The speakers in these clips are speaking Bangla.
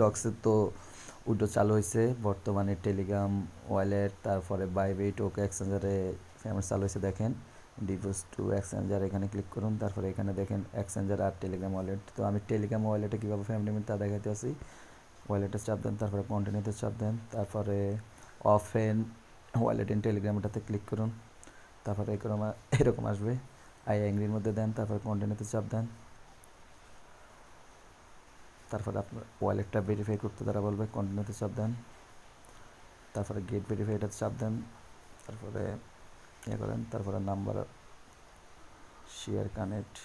ডক্সের তো উইড্রো চালু হয়েছে বর্তমানে, টেলিগ্রাম ওয়ালেট, তারপরে বাইবিট, ওকে এক্সচেঞ্জারে পেমেন্ট চালু হয়েছে। দেখেন ডিপোজ টু এক্সচেঞ্জার, এখানে ক্লিক করুন। তারপরে এখানে দেখেন এক্সচেঞ্জার আর টেলিগ্রাম ওয়ালেট। তো আমি টেলিগ্রাম ওয়ালেটে কীভাবে পেমেন্ট তা দেখাতে আছি। ওয়ালেটে চাপ দেন, তারপরে কন্টিনিউতে চাপ দেন, তারপরে অফেন ওয়ালেট ইন টেলিগ্রামটাতে ক্লিক করুন। তারপরে এরকম আসবে, আই অ্যাংরির মধ্যে দেন, তারপরে কন্টিনিউতে চাপ দেন। তারপরে আপনার ওয়ালেটটা ভেরিফাই করতে তারা বলবে, কন্টিনিউতে চাপ দেন। তারপরে গেট ভেরিফাইটাতে চাপ দেন, তারপরে ইয়ে করেন, তারপরে নাম্বার শেয়ার কানেক্ট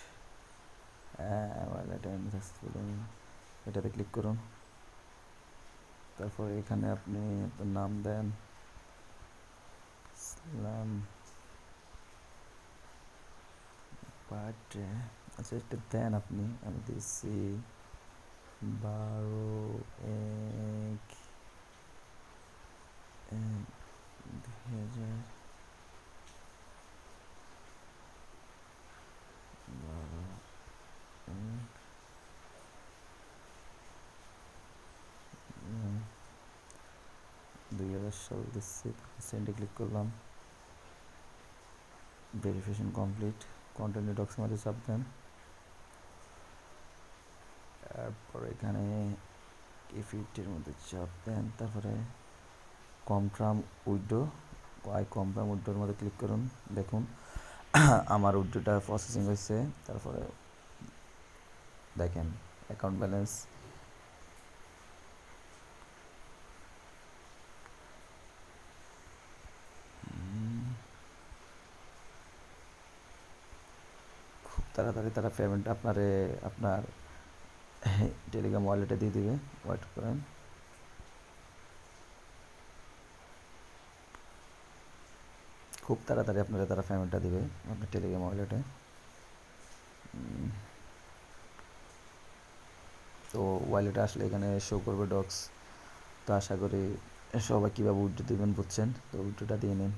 ওয়ালেট এটাতে ক্লিক করুন। তারপরে এখানে আপনি আপনার নাম দেন, ইসলাম বাট, আচ্ছা এটা দেন আপনি, আমি দিচ্ছি 12/1/2012। সাল দিচ্ছি, সেন্ডে ক্লিক করলাম। ভেরিফিকেশন কমপ্লিট, কন্টিনিউ ডকুমেন্টে চাপ দেন। তারপর এখানে K50 মধ্যে চাপ দেন, তারপরে কনফার্ম উইড্রো, কনফার্ম উইড্রোর মধ্যে ক্লিক করুন। দেখুন আমার উইড্রোটা প্রসেসিং হয়েছে। তারপরে দেখেন অ্যাকাউন্ট ব্যালেন্স, খুব তাড়াতাড়ি তারা পেমেন্ট আপনার টেলিগ্রাম ওয়ালেটে দিয়ে দিবে, ওয়েট করেন। খুব তাড়াতাড়ি আপনারা তারা পেমেন্টটা দিবে আপনার টেলিগ্রাম ওয়ালেটে। তো ওয়ালেটে আসলে এখানে শো করবে ডক্স। তো আশা করি সবাই কীভাবে উইড্রো দেবেন বুঝছেন, তো উইড্রোটা দিয়ে নিন।